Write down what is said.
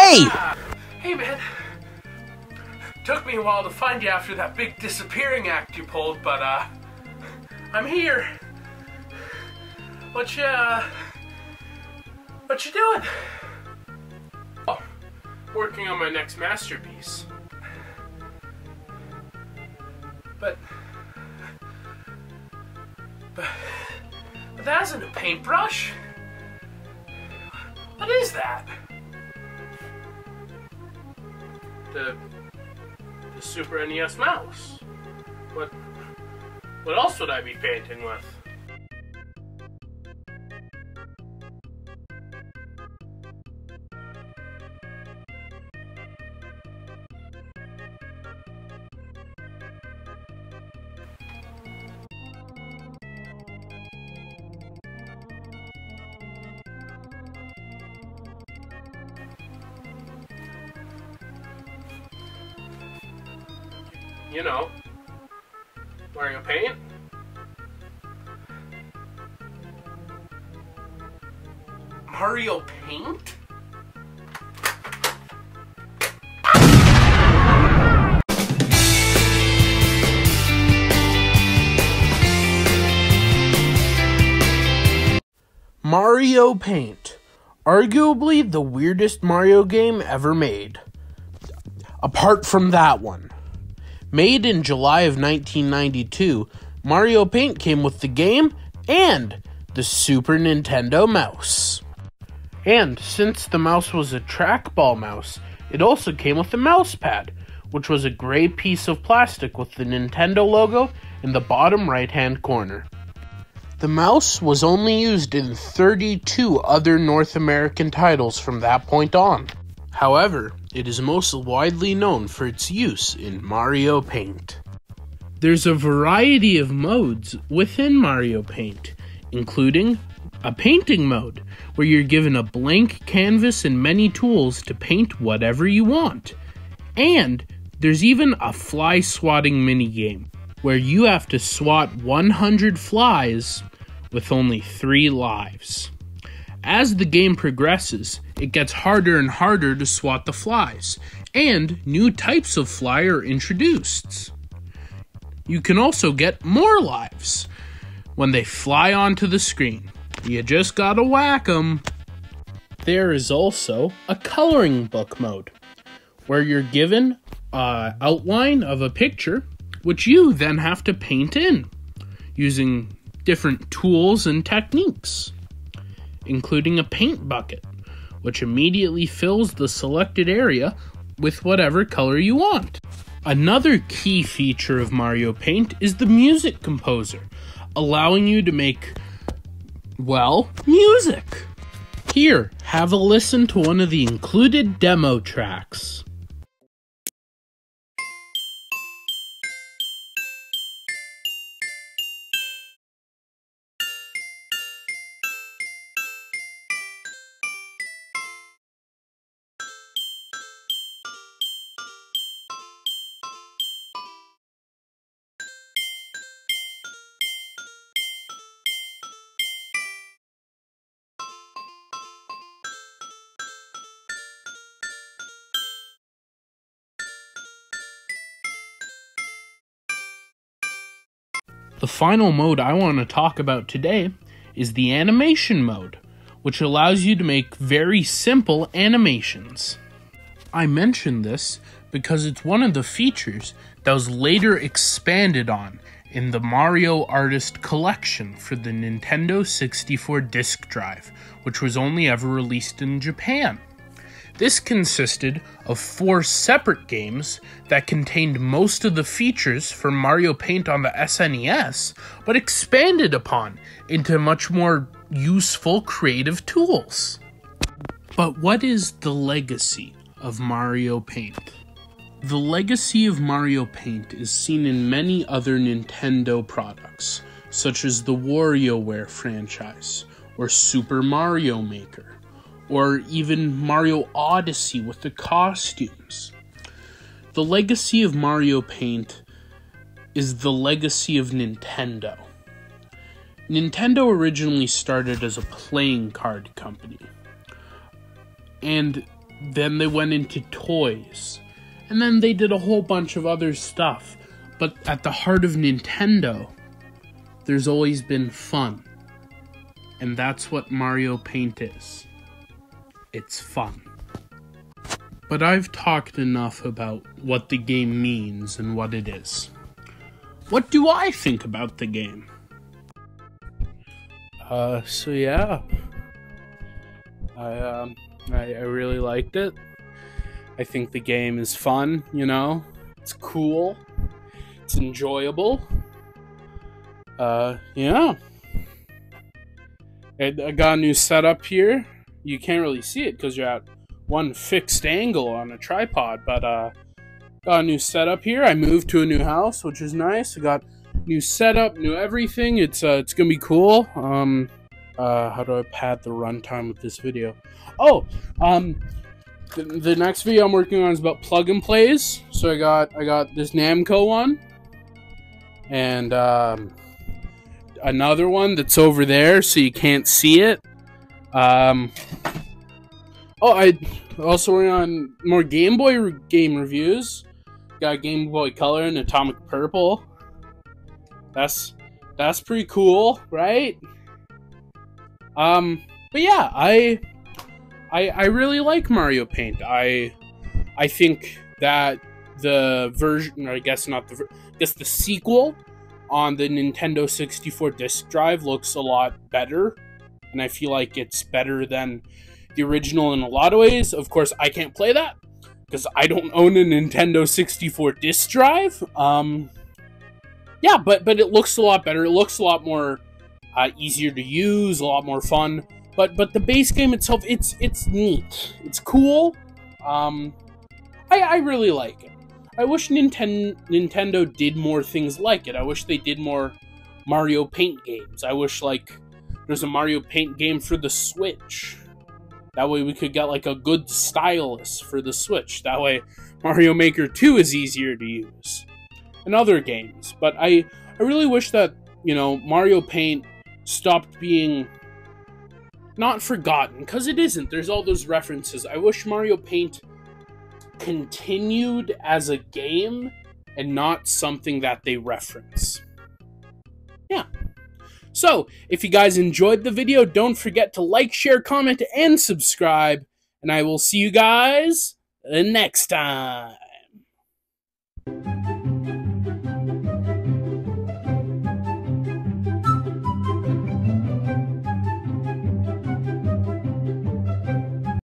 Hey! Hey, man. Took me a while to find you after that big disappearing act you pulled, but, I'm here. What you doing? Oh, working on my next masterpiece. But that isn't a paintbrush. What is that? The Super NES mouse. What else would I be painting with? You know, Mario Paint. Mario Paint? Mario Paint. Arguably the weirdest Mario game ever made. Apart from that one. Made in July of 1992, Mario Paint came with the game and the Super Nintendo mouse. And since the mouse was a trackball mouse, it also came with a mouse pad, which was a gray piece of plastic with the Nintendo logo in the bottom right-hand corner. The mouse was only used in 32 other North American titles from that point on. However, it is most widely known for its use in Mario Paint. There's a variety of modes within Mario Paint, including a painting mode, where you're given a blank canvas and many tools to paint whatever you want. And there's even a fly swatting minigame, where you have to swat 100 flies with only 3 lives. As the game progresses, it gets harder and harder to swat the flies, and new types of fly are introduced. You can also get more lives when they fly onto the screen. You just gotta whack them. There is also a coloring book mode, where you're given an outline of a picture, which you then have to paint in, using different tools and techniques, including a paint bucket, which immediately fills the selected area with whatever color you want. Another key feature of Mario Paint is the music composer, allowing you to make, well, music. Here, have a listen to one of the included demo tracks. The final mode I want to talk about today is the animation mode, which allows you to make very simple animations. I mention this because it's one of the features that was later expanded on in the Mario Artist Collection for the Nintendo 64 disk drive, which was only ever released in Japan. This consisted of 4 separate games that contained most of the features from Mario Paint on the SNES, but expanded upon into much more useful creative tools. But what is the legacy of Mario Paint? The legacy of Mario Paint is seen in many other Nintendo products, such as the WarioWare franchise, or Super Mario Maker, or even Mario Odyssey with the costumes. The legacy of Mario Paint is the legacy of Nintendo. Nintendo originally started as a playing card company, and Then they went into toys. And then they did a whole bunch of other stuff. But at the heart of Nintendo, there's always been fun. And that's what Mario Paint is. It's fun. But I've talked enough about what the game means and what it is. What do I think about the game? So yeah. I really liked it. I think the game is fun, you know? It's cool. It's enjoyable. Yeah. I got a new setup here. You can't really see it because you're at one fixed angle on a tripod, but got a new setup here. I moved to a new house, which is nice. I got new setup, new everything. It's gonna be cool. How do I pad the runtime with this video? Oh, the next video I'm working on is about plug and plays. So I got this Namco one, and another one that's over there, so you can't see it. Oh, I also working on more Game Boy game reviews. Got Game Boy Color and Atomic Purple. That's pretty cool, right? But yeah, I really like Mario Paint. I think that the version, or I guess not the, I guess the sequel on the Nintendo 64 disc drive looks a lot better, and I feel like it's better than the original in a lot of ways. Of course, I can't play that because I don't own a Nintendo 64 disc drive. Yeah, but it looks a lot better. It looks a lot more easier to use, a lot more fun. But the base game itself, it's neat. It's cool. I really like it. I wish Nintendo did more things like it. I wish they did more Mario Paint games. I wish, like, there's a Mario Paint game for the Switch. That way we could get, like, a good stylus for the Switch. That way Mario Maker 2 is easier to use. And other games. But I really wish that, you know, Mario Paint stopped being not forgotten, because it isn't. There's all those references. I wish Mario Paint continued as a game and not something that they reference. Yeah. So, if you guys enjoyed the video, don't forget to like, share, comment, and subscribe. And I will see you guys next time.